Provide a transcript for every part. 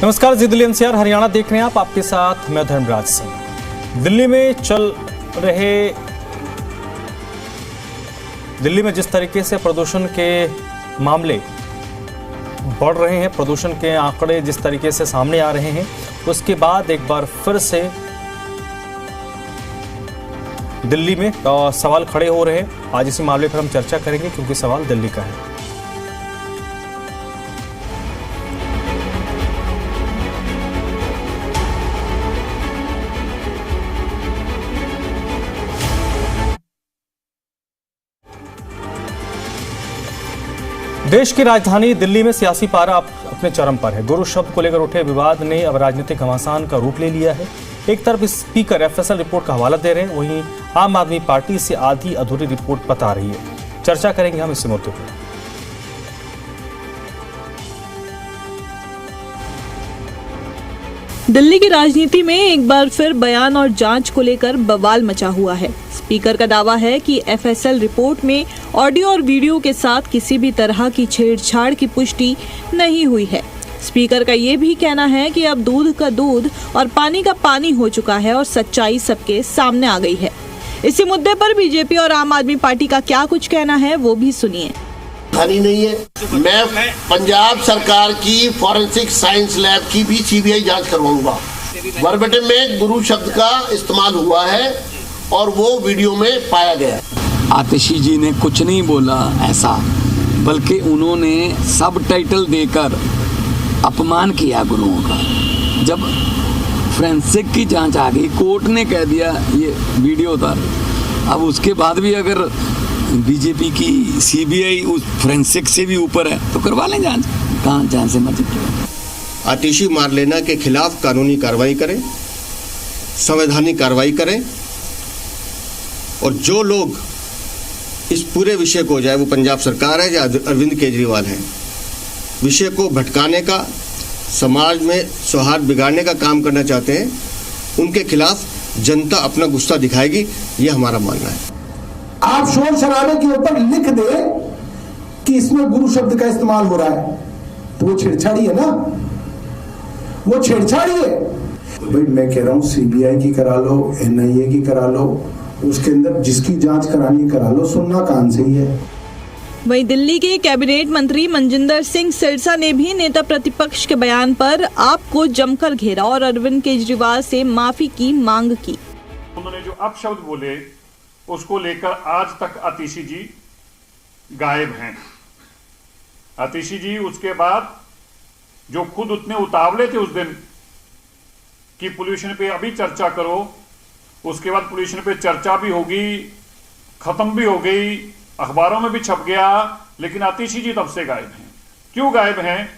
नमस्कार, जी दिल्ली एनसीआर हरियाणा देख रहे हैं आप। आपके साथ मैं धर्मराज सिंह। दिल्ली में जिस तरीके से प्रदूषण के मामले बढ़ रहे हैं, प्रदूषण के आंकड़े जिस तरीके से सामने आ रहे हैं, उसके बाद एक बार फिर से दिल्ली में सवाल खड़े हो रहे हैं। आज इसी मामले पर हम चर्चा करेंगे क्योंकि सवाल दिल्ली का है। देश की राजधानी दिल्ली में सियासी पारा अपने चरम पर है। गुरु शब्द को लेकर उठे विवाद ने अब राजनीतिक घमासान का रूप ले लिया है। एक तरफ स्पीकर एफएसएल रिपोर्ट का हवाला दे रहे हैं, वहीं आम आदमी पार्टी से आधी अधूरी रिपोर्ट बता रही है। चर्चा करेंगे हम इस मुद्दे पर। दिल्ली की राजनीति में एक बार फिर बयान और जांच को लेकर बवाल मचा हुआ है। स्पीकर का दावा है कि एफएसएल रिपोर्ट में ऑडियो और वीडियो के साथ किसी भी तरह की छेड़छाड़ की पुष्टि नहीं हुई है। स्पीकर का ये भी कहना है कि अब दूध का दूध और पानी का पानी हो चुका है और सच्चाई सबके सामने आ गई है। इसी मुद्दे पर बीजेपी और आम आदमी पार्टी का क्या कुछ कहना है वो भी सुनिए। नहीं है, मैं पंजाब सरकार की फॉरेंसिक साइंस लैब की भी सीबीआई जांच करवाऊंगा। वर्बेटिम में गुरु शब्द का इस्तेमाल हुआ है और वो वीडियो में पाया गया। आतिशी जी ने कुछ नहीं बोला ऐसा, बल्कि उन्होंने सब टाइटल देकर अपमान किया गुरुओं का। जब फोरेंसिक की जांच आ गई, कोर्ट ने कह दिया ये वीडियो था, अब उसके बाद भी अगर बीजेपी की सीबीआई उस फोरेंसिक से भी ऊपर है तो करवा लें जांच। कहाँ जांच से मतलब? आतिशी मारलेना के खिलाफ कानूनी कार्रवाई करें, संवैधानिक कार्रवाई करें, और जो लोग इस पूरे विषय को, चाहे वो पंजाब सरकार है या अरविंद केजरीवाल है, विषय को भटकाने का, समाज में सौहार्द बिगाड़ने का काम करना चाहते हैं, उनके खिलाफ जनता अपना गुस्सा दिखाएगी, ये हमारा मानना है। आप शोर शराबे के ऊपर लिख दे कि इसमें गुरु शब्द का इस्तेमाल हो रहा है तो वो छेड़छाड़ी है ना, वो छेड़छाड़ी है। भाई मैं कह रहा हूं सीबीआई की करा लो, एनआईए की करा लो, उसके अंदर जिसकी जांच करानी करा लो, सुनना कान से ही है। वहीं दिल्ली के कैबिनेट मंत्री मनजिंदर सिंह सिरसा ने भी नेता प्रतिपक्ष के बयान पर आपको जमकर घेरा और अरविंद केजरीवाल से माफी की मांग की। उन्होंने जो अपशब्द बोले उसको लेकर आज तक आतिशी जी गायब हैं। आतिशी जी उसके बाद जो खुद उतने उतावले थे उस दिन कि पोल्यूशन पे अभी चर्चा करो, उसके बाद पोल्यूशन पे चर्चा भी होगी, खत्म भी हो गई, अखबारों में भी छप गया, लेकिन आतिशी जी तब से गायब हैं। क्यों गायब हैं?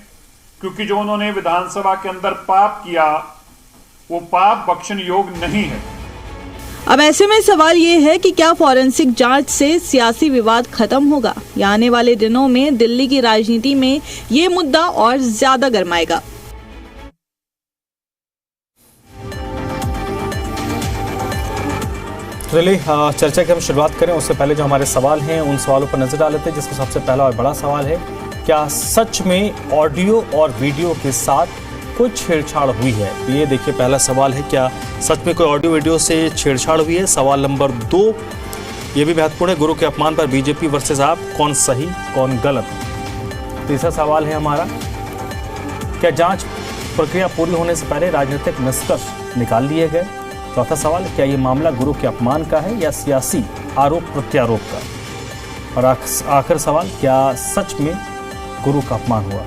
क्योंकि जो उन्होंने विधानसभा के अंदर पाप किया वो पाप बख्शण योग नहीं है। अब ऐसे में सवाल ये है कि क्या फॉरेंसिक जांच से सियासी विवाद खत्म होगा या आने वाले दिनों में दिल्ली की राजनीति में ये मुद्दा और ज्यादा गरमाएगा। चलिए चर्चा की हम शुरुआत करें। उससे पहले जो हमारे सवाल हैं उन सवालों पर नजर डाल लेते हैं, जिसमें सबसे पहला और बड़ा सवाल है, क्या सच में ऑडियो और वीडियो के साथ कोई छेड़छाड़ हुई है? ये देखिए पहला सवाल है, क्या सच में कोई ऑडियो वीडियो से छेड़छाड़ हुई है? सवाल नंबर 2, ये भी महत्वपूर्ण है, गुरु के अपमान पर बीजेपी वर्सेस आप, कौन सही कौन गलत? तीसरा सवाल है हमारा, क्या जांच प्रक्रिया पूरी होने से पहले राजनीतिक निष्कर्ष निकाल लिए गए? चौथा सवाल, क्या ये मामला गुरु के अपमान का है या सियासी आरोप प्रत्यारोप का? और आखिर सवाल, क्या सच में गुरु का अपमान हुआ?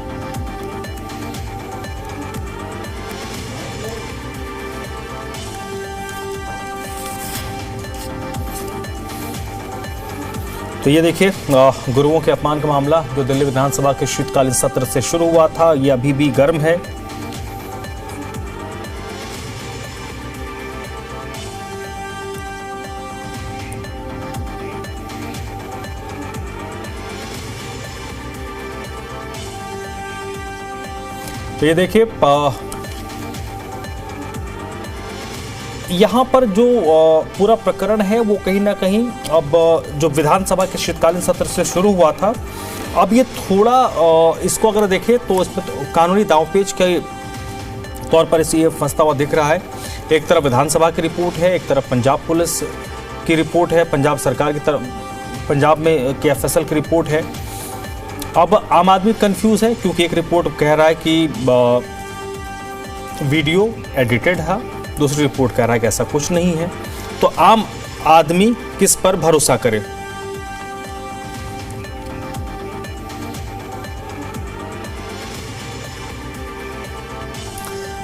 तो ये देखिए गुरुओं के अपमान का मामला जो दिल्ली विधानसभा के शीतकालीन सत्र से शुरू हुआ था, ये अभी भी गर्म है। तो ये देखिए यहाँ पर जो पूरा प्रकरण है वो कहीं ना कहीं अब जो विधानसभा के शीतकालीन सत्र से शुरू हुआ था, अब ये थोड़ा इसको अगर देखें तो इसमें कानूनी दांवपेच के तौर पर इसे फंसता हुआ दिख रहा है। एक तरफ विधानसभा की रिपोर्ट है, एक तरफ पंजाब पुलिस की रिपोर्ट है, पंजाब सरकार की तरफ पंजाब में की एफएसएल की रिपोर्ट है। अब आम आदमी कंफ्यूज है क्योंकि एक रिपोर्ट कह रहा है कि वीडियो एडिटेड है, दूसरी रिपोर्ट कह रहा है कि ऐसा कुछ नहीं है। तो आम आदमी किस पर भरोसा करे?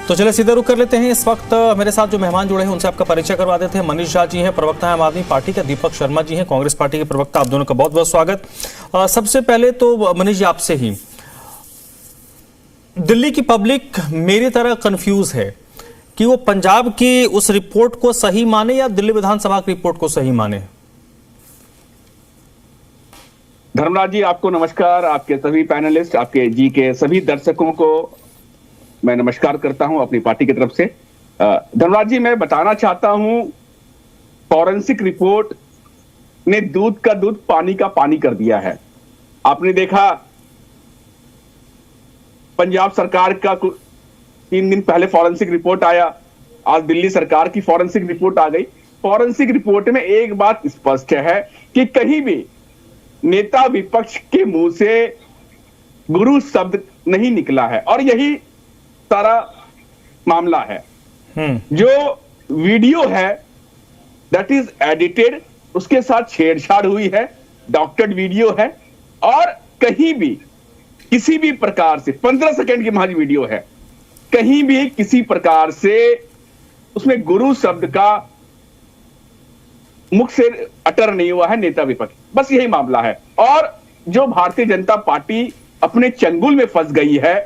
तो चलिए सीधे रुक कर लेते हैं। इस वक्त मेरे साथ जो मेहमान जुड़े हैं उनसे आपका परिचय करवा देते हैं। मनीष झा जी हैं, प्रवक्ता है आम आदमी पार्टी के। दीपक शर्मा जी हैं, कांग्रेस पार्टी के प्रवक्ता। आप दोनों का बहुत बहुत स्वागत। सबसे पहले तो मनीष जी आपसे ही, दिल्ली की पब्लिक मेरी तरह कंफ्यूज है कि वो पंजाब की उस रिपोर्ट को सही माने या दिल्ली विधानसभा की रिपोर्ट को सही माने। धर्मराज जी, आपको नमस्कार। आपके सभी पैनलिस्ट, आपके जी के सभी दर्शकों को मैं नमस्कार करता हूं अपनी पार्टी की तरफ से। धर्मराज जी, मैं बताना चाहता हूं, फॉरेंसिक रिपोर्ट ने दूध का दूध पानी का पानी कर दिया है। आपने देखा पंजाब सरकार का 3 दिन पहले फॉरेंसिक रिपोर्ट आया, आज दिल्ली सरकार की फॉरेंसिक रिपोर्ट आ गई। फॉरेंसिक रिपोर्ट में एक बात स्पष्ट है कि कहीं भी नेता विपक्ष के मुंह से गुरु शब्द नहीं निकला है और यही सारा मामला है। जो वीडियो है दैट इज एडिटेड, उसके साथ छेड़छाड़ हुई है, डॉक्टर्ड वीडियो है और कहीं भी किसी भी प्रकार से 15 सेकंड की महज वीडियो है, कहीं भी किसी प्रकार से उसमें गुरु शब्द का मुख से अटर नहीं हुआ है नेता विपक्ष। बस यही मामला है। और जो भारतीय जनता पार्टी अपने चंगुल में फंस गई है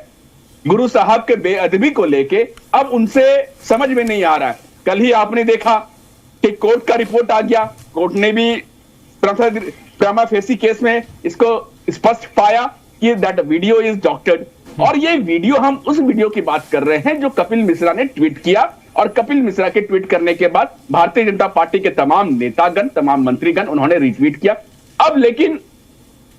गुरु साहब के बेअदबी को लेके, अब उनसे समझ में नहीं आ रहा है। कल ही आपने देखा कि कोर्ट का रिपोर्ट आ गया, कोर्ट ने भी प्रमा फेसी केस में इसको स्पष्ट पाया कि दैट वीडियो इज डॉक्टर्ड। और ये वीडियो, हम उस वीडियो की बात कर रहे हैं जो कपिल मिश्रा ने ट्वीट किया और कपिल मिश्रा के ट्वीट करने के बाद भारतीय जनता पार्टी के तमाम नेतागण, तमाम मंत्रीगण उन्होंने रिट्वीट किया। अब लेकिन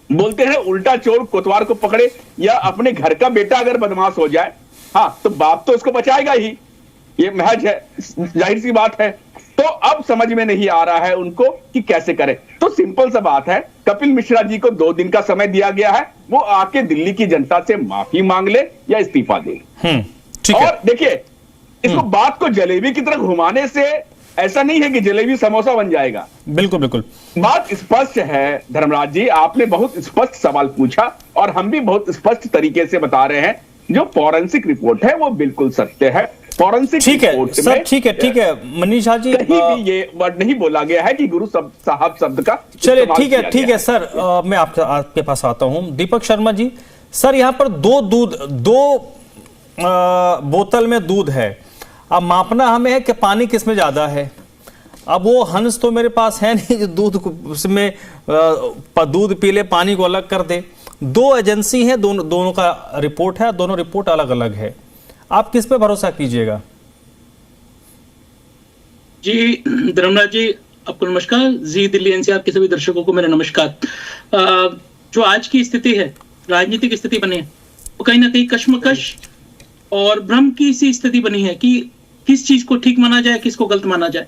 बोलते हैं उल्टा चोर कोतवाल को पकड़े, या अपने घर का बेटा अगर बदमाश हो जाए, हाँ, तो बाप तो उसको बचाएगा ही, ये महज है, जाहिर सी बात है। तो अब समझ में नहीं आ रहा है उनको कि कैसे करें। तो सिंपल सा बात है, कपिल मिश्रा जी को 2 दिन का समय दिया गया है, वो आके दिल्ली की जनता से माफी मांग ले या इस्तीफा दे। और देखिए, इसको बात को जलेबी की तरह घुमाने से ऐसा नहीं है कि जलेबी समोसा बन जाएगा। बिल्कुल बिल्कुल, बात स्पष्ट है धर्मराज जी, आपने बहुत स्पष्ट सवाल पूछा और हम भी बहुत स्पष्ट तरीके से बता रहे हैं। जो फॉरेंसिक रिपोर्ट है वो बिल्कुल सत्य है। फॉरेंसिक ठीक है रिपोर्ट सर, ठीक है मनीष झा जी, कहीं भी ये वर्ड नहीं बोला गया है कि गुरु साहब शब्द का। चलिए ठीक है सर, मैं आपके पास आता हूं। दीपक शर्मा जी, सर यहाँ पर दो बोतल में दूध है, अब मापना हमें है कि पानी किसमें ज्यादा है। अब वो हंस तो मेरे पास है नहीं जो दूध उसमें दूध पी ले, पानी को अलग कर दे। 2 एजेंसी हैं, दोनों का रिपोर्ट है, दोनों रिपोर्ट अलग अलग है। आप किस पे भरोसा कीजिएगा? जी धर्मराज जी, आपको नमस्कार। जी दिल्ली एनसीआर के सभी दर्शकों को मेरा नमस्कार। जो आज की स्थिति है, राजनीतिक स्थिति बनी है, वो कहीं ना कहीं कश्मकश और भ्रम की सी स्थिति बनी है कि किस चीज को ठीक माना जाए, किसको गलत माना जाए।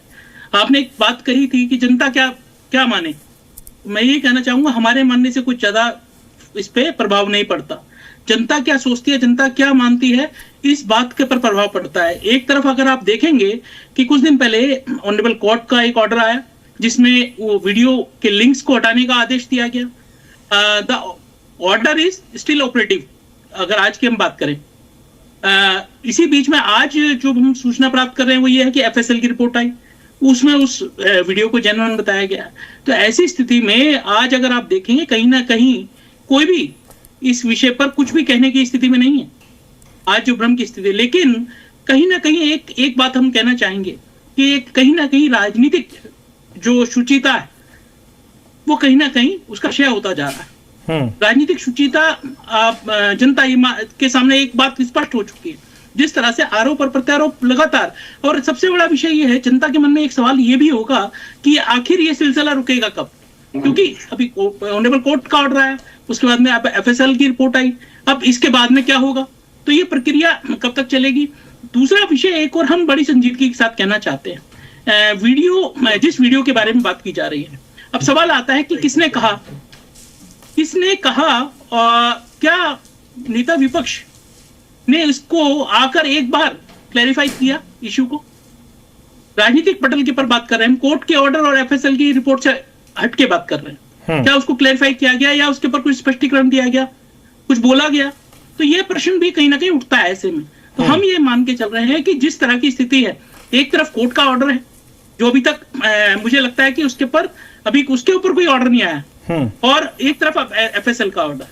आपने एक बात कही थी कि जनता क्या माने। मैं ये कहना चाहूंगा, हमारे मानने से कुछ ज्यादा इस पे प्रभाव नहीं पड़ता। जनता क्या सोचती है, जनता क्या मानती है, इस बात के पर प्रभाव पड़ता है। एक तरफ अगर आप देखेंगे कि कुछ दिन पहले ऑनरेबल कोर्ट का एक ऑर्डर आया जिसमें वो वीडियो के लिंक्स को हटाने का आदेश दिया गया। The order is still operative, अगर आज की हम बात करें। इसी बीच में आज जो हम सूचना प्राप्त कर रहे हैं वो ये है कि एफएसएल की रिपोर्ट आई, उसमें उस वीडियो को जेन्युइन बताया गया। तो ऐसी स्थिति में आज अगर आप देखेंगे, कहीं ना कहीं कोई भी इस विषय पर कुछ भी कहने की स्थिति में नहीं है, आज जो भ्रम की स्थिति। लेकिन कहीं ना कहीं एक बात हम कहना चाहेंगे कि कहीं ना कहीं राजनीतिक जो शुचिता है वो कहीं ना कहीं उसका क्षय होता जा रहा है। राजनीतिक शुचिता जनता के सामने एक बात स्पष्ट हो चुकी है, जिस तरह से आरोप और प्रत्यारोप लगातार। और सबसे बड़ा विषय ये है, जनता के मन में एक सवाल ये भी होगा कि आखिर ये सिलसिला रुकेगा कब, क्योंकि अभी ऑनरेबल कोर्ट का ऑर्डर आया, उसके बाद में एफएसएल की रिपोर्ट आई, अब इसके बाद में क्या होगा, तो ये प्रक्रिया कब तक चलेगी। दूसरा विषय एक और हम बड़ी संजीदगी के साथ कहना चाहते हैं। जिस वीडियो के बारे में बात की जा रही है, अब सवाल आता है कि किसने कहा और क्या नेता विपक्ष ने इसको आकर एक बार क्लैरिफाई किया इशू को? राजनीतिक पटल के पर बात कर रहे हैं हम, कोर्ट के ऑर्डर और एफएसएल की रिपोर्ट से हट के बात कर रहे हैं। क्या उसको क्लैरिफाई किया गया या उसके ऊपर कुछ स्पष्टीकरण दिया गया, कुछ बोला गया? तो ये प्रश्न भी कहीं ना कहीं उठता है ऐसे में। तो हम ये मान के चल रहे हैं कि जिस तरह की स्थिति है, एक तरफ कोर्ट का ऑर्डर है जो अभी तक मुझे लगता है कि उसके ऊपर कोई ऑर्डर नहीं आया, और एक तरफ एफएसएल का ऑर्डर।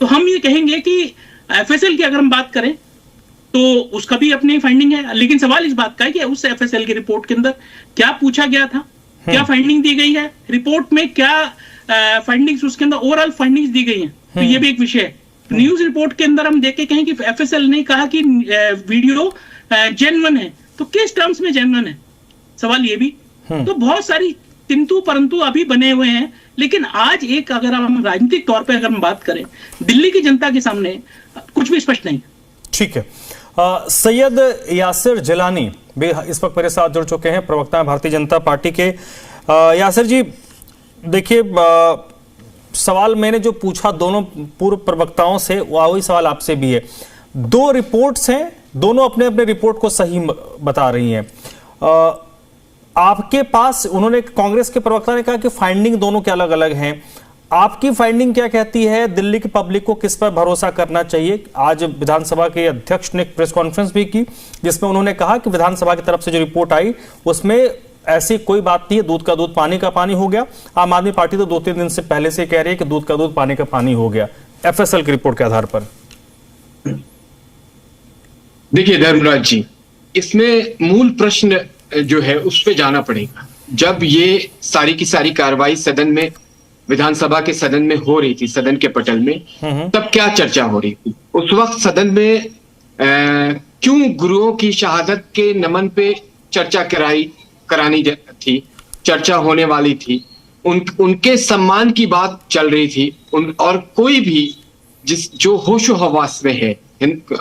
तो हम ये कहेंगे कि एफएसएल की अगर हम बात करें तो उसका भी अपनी फाइंडिंग है, लेकिन सवाल इस बात का है कि उस एफएसएल की रिपोर्ट के अंदर क्या पूछा गया था, क्या फाइंडिंग दी गई है, रिपोर्ट में क्या फाइंडिंग्स उसके अंदर ओवरऑल फाइंडिंग्स दी गई हैं। तो ये भी एक विषय है। न्यूज रिपोर्ट के अंदर हम देख के कहें कि एफएसएल ने कहा कि वीडियो जेन्युइन है, तो किस टर्म्स में जेन्युइन है, सवाल ये भी। तो बहुत सारी किंतु परंतु अभी बने हुए हैं। लेकिन आज एक अगर हम राजनीतिक तौर पे अगर हम बात करें, दिल्ली की जनता के सामने कुछ भी स्पष्ट नहीं। ठीक है, सैयद यासिर जिलानी भी इस वक्त मेरे साथ जुड़ चुके हैं, प्रवक्ता हैं भारतीय जनता पार्टी के। यासिर जी, देखिए, सवाल मैंने जो पूछा दोनों पूर्व प्रवक्ताओं से, वही सवाल आपसे भी है। दो रिपोर्ट्स हैं, दोनों अपने अपने रिपोर्ट को सही बता रही हैं। आपके पास, उन्होंने, कांग्रेस के प्रवक्ता ने कहा कि फाइंडिंग दोनों के अलग अलग हैं। आपकी फाइंडिंग क्या कहती है? दिल्ली की पब्लिक को किस पर भरोसा करना चाहिए? आज विधानसभा के अध्यक्ष ने एक प्रेस कॉन्फ्रेंस भी की जिसमें उन्होंने कहा कि विधानसभा की तरफ से जो रिपोर्ट आई उसमें ऐसी कोई बात नहीं है, दूध का दूध पानी का पानी हो गया। आम आदमी पार्टी तो 2-3 दिन से पहले से कह रही है कि दूध का दूध पानी का पानी हो गया एफएसएल की रिपोर्ट के आधार पर। देखिए धर्मराज जी, इसमें मूल प्रश्न जो है उस पे जाना पड़ेगा। जब ये सारी की सारी कार्रवाई सदन में, विधानसभा के सदन में हो रही थी, सदन के पटल में, तब क्या चर्चा हो रही थी? उस वक्त सदन में क्यों गुरुओं की शहादत के नमन पे चर्चा करानी थी, चर्चा होने वाली थी, उनके सम्मान की बात चल रही थी। और कोई भी जो होशो हवास में है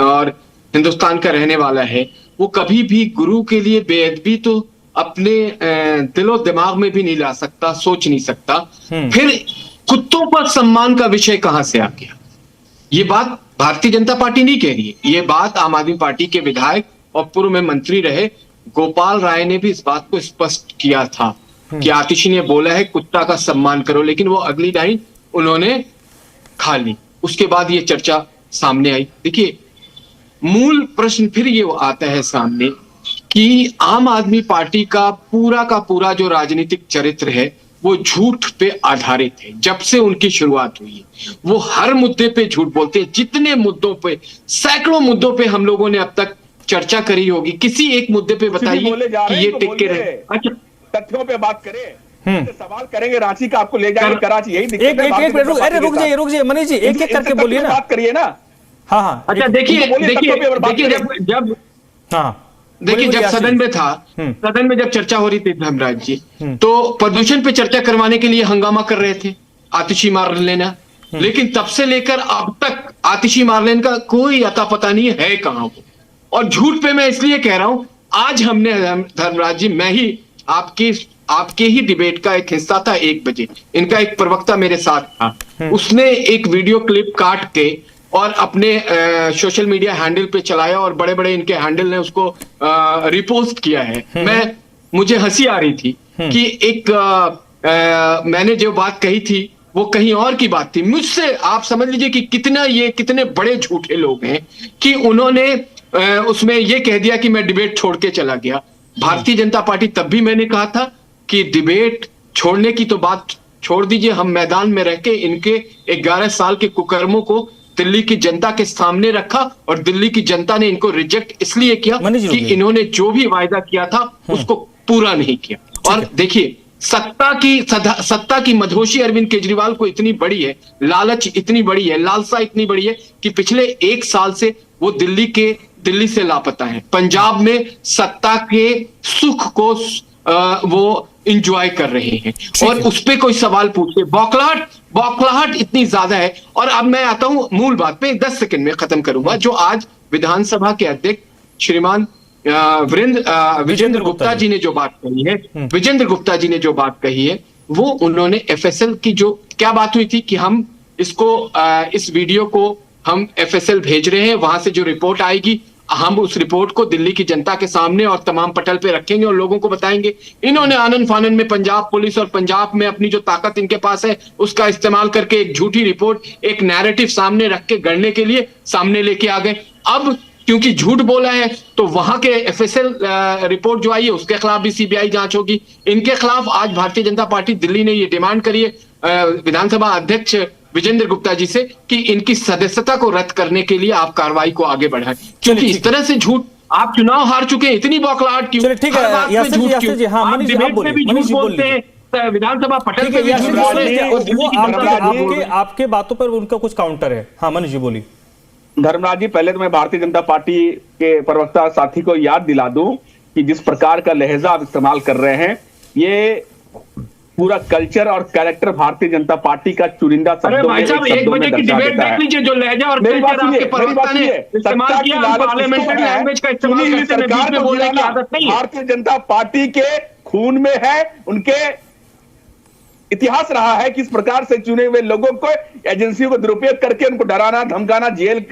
और हिंदुस्तान का रहने वाला है, वो कभी भी गुरु के लिए बेअदबी तो अपने दिलो दिमाग में भी नहीं ला सकता, सोच नहीं सकता। फिर कुत्तों पर सम्मान का विषय कहां से आ गया? ये बात भारतीय जनता पार्टी नहीं कह रही है, ये बात आम आदमी पार्टी के विधायक और पूर्व में मंत्री रहे गोपाल राय ने भी इस बात को स्पष्ट किया था कि आतिशी ने बोला है कुत्ता का सम्मान करो, लेकिन वो अगली लाइन उन्होंने खा ली। उसके बाद ये चर्चा सामने आई। देखिए, मूल प्रश्न फिर ये आता है सामने कि आम आदमी पार्टी का पूरा जो राजनीतिक चरित्र है वो झूठ पे आधारित है। जब से उनकी शुरुआत हुई है वो हर मुद्दे पे झूठ बोलते हैं। जितने मुद्दों पे, सैकड़ों मुद्दों पे हम लोगों ने अब तक चर्चा करी होगी, किसी एक मुद्दे पे बताइए कि ये टिक के रहे। अच्छा, तथ्यों पे बात करें, सवाल करेंगे रांची का, आपको ले जाएंगे कराची, यही दिक्कत है। अरे रुक जाइए मनीष जी, एक एक करके बोलिए ना, बात करिए ना। हाँ, अच्छा देखिए जब सदन में था, सदन में जब चर्चा हो रही थी धर्मराज जी, तो प्रदूषण पे चर्चा करवाने के लिए हंगामा कर रहे थे, आतिशी मार लेना। लेकिन तब से लेकर अब तक आतिशी मार लेने का कोई अता पता नहीं है कहां वो। और झूठ पे मैं इसलिए कह रहा हूं, आज हमने धर्मराज जी, मैं ही आपके ही डिबेट का एक हिस्सा था 1 बजे, इनका एक प्रवक्ता मेरे साथ था, उसने एक वीडियो क्लिप काट के और अपने सोशल मीडिया हैंडल पे चलाया और बड़े बड़े इनके हैंडल ने उसको रिपोस्ट किया है। मुझे हंसी आ रही थी कि एक मैंने जो बात कही थी वो कहीं और की बात थी। मुझसे आप समझ लीजिए कि कितने बड़े झूठे लोग हैं कि उन्होंने उसमें ये कह दिया कि मैं डिबेट छोड़ के चला गया। भारतीय जनता पार्टी, तब भी मैंने कहा था कि डिबेट छोड़ने की तो बात छोड़ दीजिए, हम मैदान में रह के इनके 11 साल के कुकर्मों को दिल्ली की जनता के सामने रखा और दिल्ली की जनता ने इनको रिजेक्ट इसलिए किया कि इन्होंने जो भी वायदा किया था उसको पूरा नहीं किया। और देखिए, सत्ता की मदहोशी अरविंद केजरीवाल को इतनी बड़ी है, लालच इतनी बड़ी है, लालसा इतनी बड़ी है कि पिछले 1 साल से वो दिल्ली से लापता है। पंजाब में सत्ता के सुख को वो इंजॉय कर रहे हैं और उस पे कोई सवाल पूछे, बौखलाहट इतनी ज्यादा है। और अब मैं आता हूं मूल बात पे, 10 सेकंड में खत्म करूंगा। जो आज विधानसभा के अध्यक्ष श्रीमान विजेंद्र गुप्ता जी ने जो बात कही है, विजेंद्र गुप्ता जी ने जो बात कही है, वो उन्होंने एफएसएल की जो क्या बात हुई थी कि हम इसको इस वीडियो को हम एफएसएल भेज रहे हैं, वहां से जो रिपोर्ट आएगी हम उस रिपोर्ट को दिल्ली की जनता के सामने और तमाम पटल पे रखेंगे और लोगों को बताएंगे। इन्होंने आनन फानन में पंजाब पुलिस और पंजाब में अपनी जो ताकत इनके पास है उसका इस्तेमाल करके एक झूठी रिपोर्ट, एक नैरेटिव सामने रख के गढ़ने के लिए सामने लेके आ गए। अब क्योंकि झूठ बोला है तो वहां के एफएसएल रिपोर्ट जो आई है उसके खिलाफ भी सीबीआई जांच होगी। इनके खिलाफ आज भारतीय जनता पार्टी दिल्ली ने ये डिमांड करी है विधानसभा अध्यक्ष विजेंद्र गुप्ता जी से कि इनकी सदस्यता को रद्द करने के लिए आप कार्रवाई को आगे बढ़ाएं, क्योंकि इस तरह से झूठ, आप चुनाव हार चुके हैं, इतनी बौखलाहट क्यों? ठीक है यासिर जी, हाँ मनीष जी आप बोलिए, मनीष जी बोलिए। विधानसभा पटल पे भी झूठ बोलते हैं। आपके बातों पर उनका कुछ काउंटर है। हाँ मनीष जी बोलिए। धर्मराज जी, पहले तो मैं भारतीय जनता पार्टी के प्रवक्ता साथी को याद दिला दूं कि जिस प्रकार का लहजा आप इस्तेमाल कर रहे हैं, ये पूरा कल्चर और कैरेक्टर भारतीय जनता पार्टी का चुनिंदा अरे भाई साहब, 1 बजे की डिबेट देख लीजिए, जो लहजा और कल्चर आपके प्रवक्ता ने इस्तेमाल किया, पार्लियामेंट्री लैंग्वेज का इस्तेमाल करते हैं, बीच में बोलने की आदत नहीं है। भारतीय जनता पार्टी के खून में है, उनके इतिहास रहा है कि इस प्रकार से चुने हुए लोगों को एजेंसियों को दुरुपयोग करके उनको डराना, धमकाना, जेल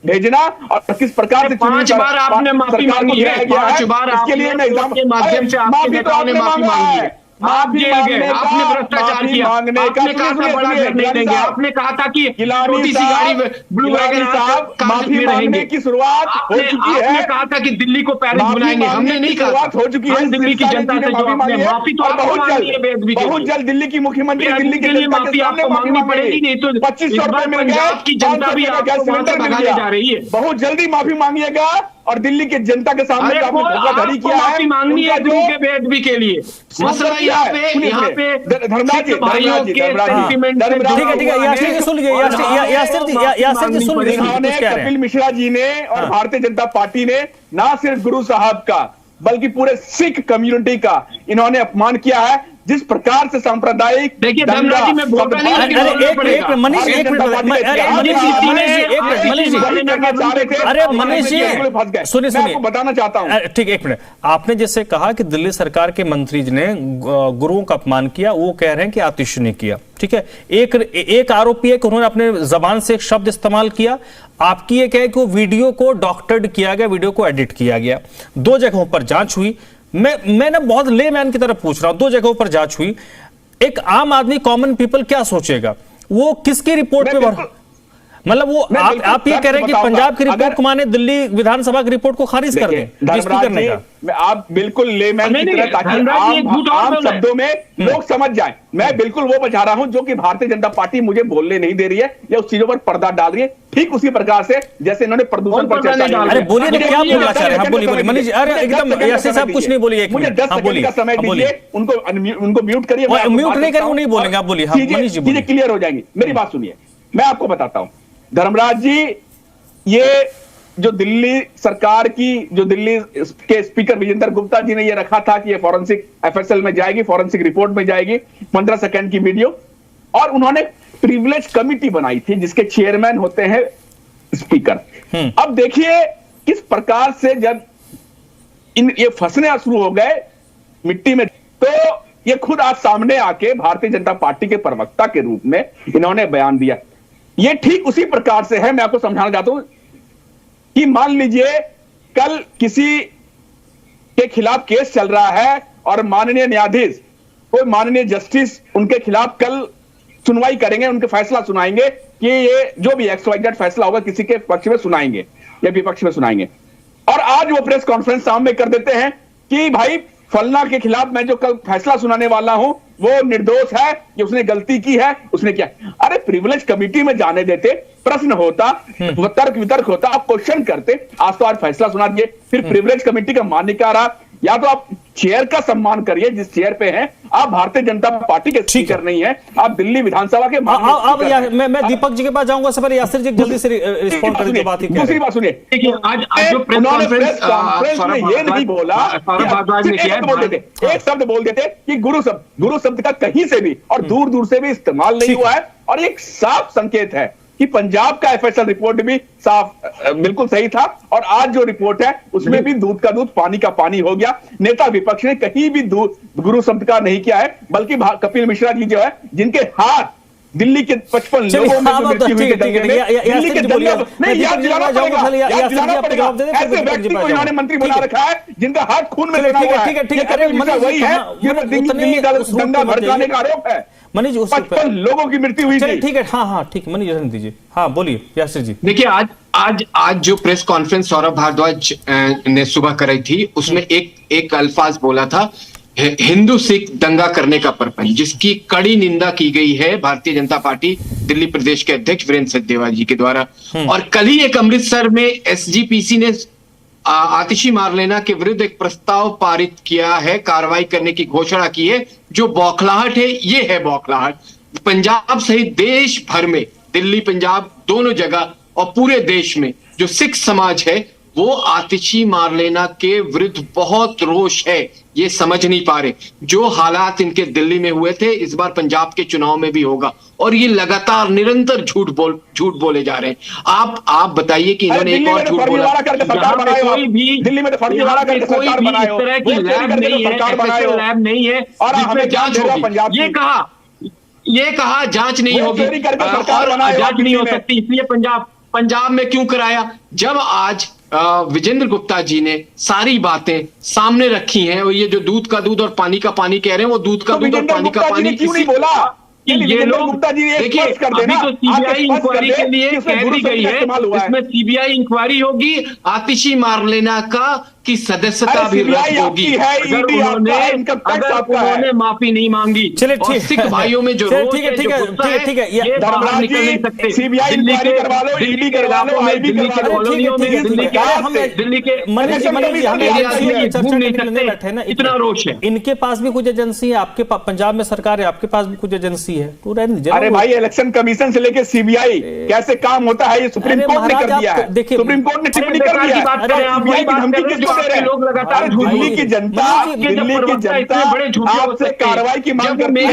भेजना, और किस प्रकार से 5 बार आपने माफी मांगी है, 5 बार इसके लिए मैं के माध्यम से आपके नेताओं ने माफी मांगी है। आप जेल गए, आपने भ्रष्टाचार किया, आपने कहा था बड़ा घर नहीं देंगे, आपने कहा था कि छोटी सी गाड़ी ब्लू वैगन माफी मांगने की शुरुआत हो चुकी है। आपने कहा था कि दिल्ली को पेरिस बनाएंगे, हमने नहीं कहा, शुरुआत हो चुकी है दिल्ली की जनता से जो आपने माफी तो बहुत जल्द दिल्ली की मुख्यमंत्री दिल्ली के लिए माफी आपको मांगनी पड़ेगी, नहीं तो 2500 रुपए मिल गया, की जनता भी गैस सिलेंडर भगाने जा रही है। बहुत जल्दी माफी मांगिएगा और दिल्ली के जनता के सामने आपने धोखाधड़ी किया है, माफी मांगनी है दिल्ली के बेदबी के लिए। मसला यहाँ पे धर्मराज जी, कपिल मिश्रा जी ने और भारतीय जनता पार्टी ने ना सिर्फ गुरु साहब का बल्कि पूरे सिख कम्युनिटी का इन्होंने अपमान किया है। जिस प्रकार से सांप्रदायिक, देखिए धर्मराज जी, मैं बोलता नहीं, अरे मनीष जी सुनिए, बताना चाहता हूँ। ठीक, 1 मिनट। आपने जैसे कहा कि दिल्ली सरकार के मंत्री जी ने गुरुओं का अपमान किया, वो कह रहे हैं कि आतिश ने किया, ठीक है। एक आरोपी है कि उन्होंने अपने जबान से एक शब्द इस्तेमाल किया। आपकी ये कहे कि वो वीडियो को डॉक्टर्ड किया गया, वीडियो को एडिट किया गया। 2 जगहों पर जांच हुई। मैं ना बहुत लेमैन की तरफ पूछ रहा हूं, 2 जगहों पर जांच हुई। एक आम आदमी, कॉमन पीपल क्या सोचेगा? वो किसकी रिपोर्ट पे मतलब वो आप ये कह रहे हैं कि पंजाब की रिपोर्ट को माने, दिल्ली विधानसभा की रिपोर्ट को खारिज कर दें? आप बिल्कुल लेमैन की तरह, ताकि आम शब्दों में लोग समझ जाएं। मैं बिल्कुल वो बचा रहा हूं जो कि भारतीय जनता पार्टी मुझे बोलने नहीं दे रही है या उस चीजों पर पर्दा डाल रही है, ठीक उसी प्रकार से जैसे इन्होंने प्रद्यूषण पर चर्चा की। अरे बोलिए तो क्या बोलना चाह रहे हैं? बोलिए मनीष जी। अरे एकदम यासिर साहब कुछ नहीं बोलिए, मुझे 10 सेकंड का समय दीजिए, उनको म्यूट करिए। म्यूट नहीं करें, वो नहीं बोलेंगे, आप बोलिए। मनीष जी चीजें क्लियर हो जाएंगी। मेरी बात सुनिए, मैं आपको बताता हूं धर्मराज जी, ये जो दिल्ली सरकार की, जो दिल्ली के स्पीकर विजेंद्र गुप्ता जी ने ये रखा था कि ये फॉरेंसिक एफएसएल में जाएगी, फॉरेंसिक रिपोर्ट में जाएगी, 15 सेकंड की वीडियो, और उन्होंने प्रिविलेज कमिटी बनाई थी जिसके चेयरमैन होते हैं स्पीकर। अब देखिए किस प्रकार से जब ये फंसने शुरू हो गए मिट्टी में, तो ये खुद आज सामने आके भारतीय जनता पार्टी के प्रवक्ता के रूप में इन्होंने बयान दिया। ये ठीक उसी प्रकार से है, मैं आपको समझाना चाहता हूं कि मान लीजिए कल किसी के खिलाफ केस चल रहा है और माननीय न्यायाधीश, कोई माननीय जस्टिस उनके खिलाफ कल सुनवाई करेंगे, उनके फैसला सुनाएंगे कि ये जो भी XYZ फैसला होगा किसी के पक्ष में सुनाएंगे या विपक्ष में सुनाएंगे। और आज वो प्रेस कॉन्फ्रेंस सामने कर देते हैं कि भाई फलना के खिलाफ मैं जो कल फैसला सुनाने वाला हूं वो निर्दोष है, कि उसने गलती की है, उसने क्या। अरे प्रिविलेज कमेटी में जाने देते, प्रश्न होता, तर्क वितर्क होता, आप क्वेश्चन करते। आज तो आज फैसला सुना दिए, फिर प्रिविलेज कमेटी का मान क्या रहा? या तो आप चेयर का सम्मान करिए जिस चेयर पे हैं आप, भारतीय जनता पार्टी के स्पीकर नहीं है, आप दिल्ली विधानसभा के। मैं दीपक जी के पास जाऊंगा, सबसे पहले यासिर जी जल्दी से रिस्पॉन्ड करें जो बात। दूसरी बात सुनिए, आज जो प्रेस कॉन्फ्रेंस में ये नहीं बोला, एक शब्द बोल देते कि गुरु शब्द का कहीं से भी और दूर दूर से भी इस्तेमाल नहीं हुआ है, और एक साफ संकेत है कि पंजाब का एफएसएल रिपोर्ट भी साफ बिल्कुल सही था, और आज जो रिपोर्ट है उसमें भी दूध का दूध पानी का पानी हो गया। नेता विपक्ष ने कहीं भी गुरु शब्द का नहीं किया है, बल्कि कपिल मिश्रा जी जो है, जिनके हाथ दिल्ली के 55 लोगों में जो मृत्यु हुई थी दंगे में, दिल्ली के दंगे नहीं याद दिलाना पड़ेगा, याद दिलाना पड़ेगा। ऐसे व्यक्ति को इन्होंने मंत्री बना रखा है जिनका हाथ खून में लगा हुआ है। कपिल मिश्रा वही है जिन्होंने दिल्ली दंगा भड़काने का आरोप है। मनीष 55 लोगों की मृत्यु हुई थी। ठीक है, हाँ ठीक है, मनीष दीजिए, हाँ बोलिए यासिर जी। देखिए आज जो प्रेस कॉन्फ्रेंस सौरभ भारद्वाज ने सुबह कराई थी, उसमें एक अल्फाज बोला था, हिंदू सिख दंगा करने का प्रपंच, जिसकी कड़ी निंदा की गई है भारतीय जनता पार्टी दिल्ली प्रदेश के अध्यक्ष वीरेंद्र सचदेवा जी के द्वारा। और कल ही एक अमृतसर में एसजीपीसी ने आतिशी मारलेना के विरुद्ध एक प्रस्ताव पारित किया है, कार्रवाई करने की घोषणा की है, जो बौखलाहट है। ये है बौखलाहट। पंजाब सहित देश भर में, दिल्ली पंजाब दोनों जगह और पूरे देश में जो सिख समाज है वो आतिशी मारलेना के विरुद्ध बहुत रोष है। ये समझ नहीं पा रहे जो हालात इनके दिल्ली में हुए थे इस बार पंजाब के चुनाव में भी होगा, और ये लगातार निरंतर झूठ बोले जा रहे हैं। आप बताइए कि इन्होंने एक और झूठ बोला, कोई भी दिल्ली में कोई भी इस तरह की लैब नहीं है, एफएसएल लैब नहीं है जिसमें जांच होगी। ये कहा जांच नहीं होगी और जांच नहीं हो सकती, इसलिए पंजाब में क्यों कराया? जब आज विजेंद्र गुप्ता जी ने सारी बातें सामने रखी हैं, और ये जो दूध का दूध और पानी का पानी कह रहे हैं, वो दूध का दूध और पानी का पानी क्यों नहीं बोला? कि ये लोग देखिए, अभी तो सीबीआई इंक्वायरी के लिए कह दी गई है, इसमें सीबीआई इंक्वायरी होगी, आतिशी मारलेना का की सदस्यता भी रद्द होगी अगर उन्होंने माफी नहीं मांगी। चलिए सिख भाइयों में जो रोष है, जो गुस्सा है, ये बाहर निकल नहीं सकते। सीबीआई इंक्वायरी करवा लो, ईडी करवा लो, आईबी करवा लो, कॉलोनियों में दिल्ली के घूम नहीं सकते, इतना रोष है। इनके पास भी कुछ एजेंसी है, आपके पंजाब में सरकार है, आपके पास भी कुछ एजेंसी है, तो अरे भाई इलेक्शन कमीशन से लेके सीबीआई कैसे काम होता है ये सुप्रीम कोर्ट ने कर दिया है। देखिए सुप्रीम कोर्ट ने टिप्पणी कर दिया है। लोग लगातार दिल्ली की जनता आपसे कार्रवाई की मांग करती है।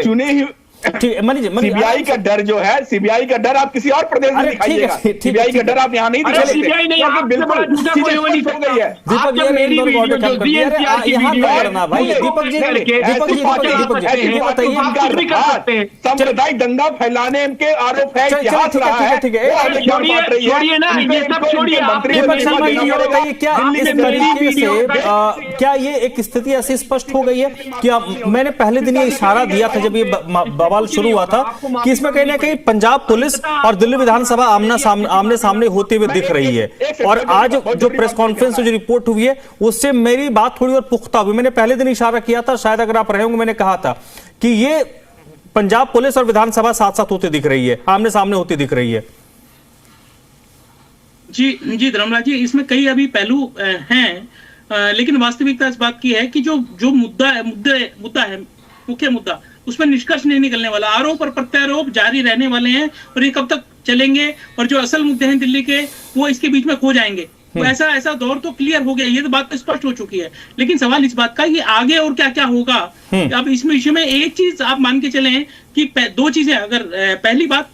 चुने ही सीबीआई का डर जो है, सीबीआई का डर आप किसी और प्रदेश में दिखाइएगा, सीबीआई का डर आप यहाँ नहीं दिखा सकते। सीबीआई नहीं, आपके बिल्कुल चीजें हो नहीं गई है। दीपक जी सांप्रदायिक दंगा फैलाने के आरोप है, इतिहास रहा है। छोड़िए ना, ये सब छोड़िए। क्या ये एक स्थिति ऐसी स्पष्ट हो गई है कि मैंने पहले दिन ये इशारा दिया था जब ये बवाल शुरू हुआ था कि इसमें कहीं ना कहीं पंजाब पुलिस और दिल्ली विधानसभा आमने सामने होते हुए दिख रही है, और आज जो प्रेस कॉन्फ्रेंस में जो रिपोर्ट हुई है उससे मेरी बात थोड़ी और पुख्ता हुई। मैंने पहले दिन इशारा किया था, शायद अगर आप रहे होंगे, मैंने कहा था कि ये पंजाब पुलिस और विधानसभा साथ साथ होती दिख रही है, आमने सामने होती दिख रही है। जी धर्मराज जी, इसमें कई अभी पहलू हैं, लेकिन वास्तविकता इस बात की है कि जो मुद्दा है, मुख्य मुद्दा, उसमें निष्कर्ष नहीं निकलने वाला। आरोप और प्रत्यारोप जारी रहने वाले हैं और ये कब तक चलेंगे, और जो असल मुद्दे हैं दिल्ली के वो इसके बीच में खो जाएंगे। तो ऐसा दौर तो क्लियर हो गया, ये तो बात तो स्पष्ट हो चुकी है। लेकिन सवाल इस बात का कि आगे और क्या क्या होगा। अब इस विषय में एक चीज आप मान के चले कि दो चीजें, अगर पहली बात,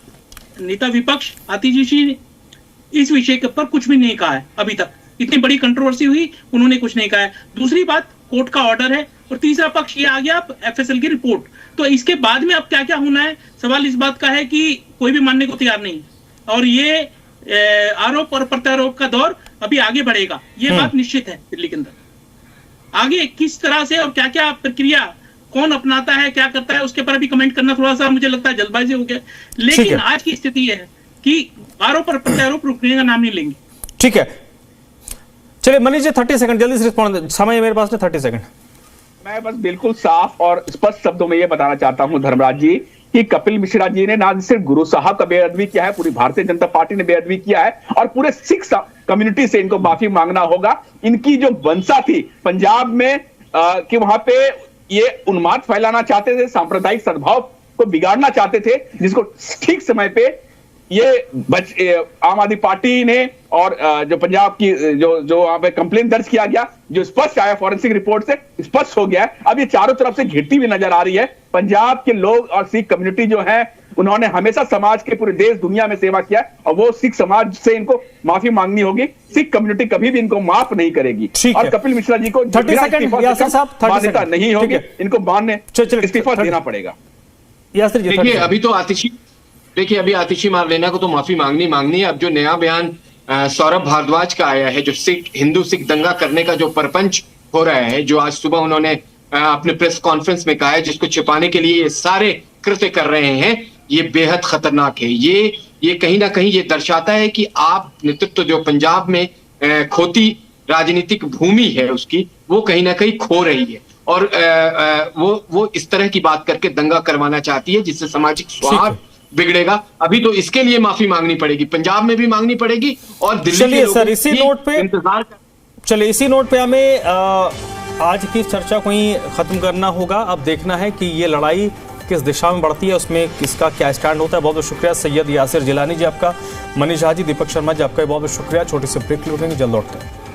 नेता विपक्ष आतिशी ने इस विषय के ऊपर कुछ भी नहीं कहा है अभी तक, इतनी बड़ी कंट्रोवर्सी हुई, उन्होंने कुछ नहीं कहा है। दूसरी बात, कोर्ट का ऑर्डर है, और तीसरा पक्ष ये आ गया एफएसएल की रिपोर्ट। तो इसके बाद में अब क्या क्या होना है, सवाल इस बात का है कि कोई भी मानने को तैयार नहीं, और ये आरोप और प्रत्यारोप का दौर अभी आगे बढ़ेगा, ये बात निश्चित है। दिल्ली के अंदर आगे किस तरह से और क्या क्या प्रक्रिया कौन अपनाता है, क्या करता है, उसके पर अभी कमेंट करना थोड़ा सा मुझे लगता है जल्दबाजी हो गया। लेकिन आज की स्थिति है कि आरोप और प्रत्यारोप रुकने का नाम नहीं लेंगे। ठीक है, चलिए मनीष जी 30 सेकंड जल्दी से रिस्पॉन्ड, समय मेरे पास 30 सेकंड। मैं बस बिल्कुल साफ और स्पष्ट शब्दों में ये बताना चाहता हूं धर्मराज जी कि कपिल मिश्रा जी ने ना सिर्फ गुरु साहब का बेअदबी किया है, पूरी भारतीय जनता पार्टी ने बेअदबी किया है, और पूरे सिख कम्युनिटी से इनको माफी मांगना होगा। इनकी जो मंशा थी पंजाब में कि वहां पे ये उन्माद फैलाना चाहते थे, सांप्रदायिक सद्भाव को बिगाड़ना चाहते थे, जिसको ठीक समय पे ये आम आदमी पार्टी ने और जो पंजाब की जो वहां पे कंप्लेन दर्ज किया गया, जो स्पष्ट आया फॉरेंसिक रिपोर्ट से स्पष्ट हो गया है। अब ये चारों तरफ से घिरती हुई नजर आ रही है। पंजाब के लोग और सिख कम्युनिटी जो है, उन्होंने हमेशा समाज के पूरे देश दुनिया में सेवा किया और वो सिख समाज से इनको माफी मांगनी होगी। सिख कम्युनिटी कभी भी इनको माफ नहीं करेगी और कपिल मिश्रा जी को मान्यता नहीं होगी, इनको मानने इस्तीफा देना पड़ेगा। देखिए अभी आतिशी मारलेना को तो माफी मांगनी है। अब जो नया बयान सौरभ भारद्वाज का आया है, जो हिंदू सिख दंगा करने का जो परपंच हो रहा है, जो आज सुबह उन्होंने अपने प्रेस कॉन्फ्रेंस में कहा है, जिसको छिपाने के लिए ये सारे कृत्य कर रहे हैं, ये बेहद खतरनाक है। ये कहीं ना कहीं ये दर्शाता है कि आप नेतृत्व जो पंजाब में खोती राजनीतिक भूमि है उसकी, वो कहीं ना कहीं खो रही है और वो इस तरह की बात करके दंगा करवाना चाहती है, जिससे सामाजिक सौहार्द बिगड़ेगा। अभी तो इसके लिए माफी मांगनी पड़ेगी, पंजाब में भी मांगनी पड़ेगी और दिल्ली के लोगों को इसी नोट पे हमें आज की चर्चा को ही खत्म करना होगा। अब देखना है कि ये लड़ाई किस दिशा में बढ़ती है, उसमें किसका क्या स्टैंड होता है। बहुत बहुत शुक्रिया सैयद यासिर जिलानी जी आपका, मनीष झा जी, दीपक शर्मा जी आपका बहुत बहुत शुक्रिया। छोटी सी ब्रेक लूटेंगे, जल्द लौटते हैं।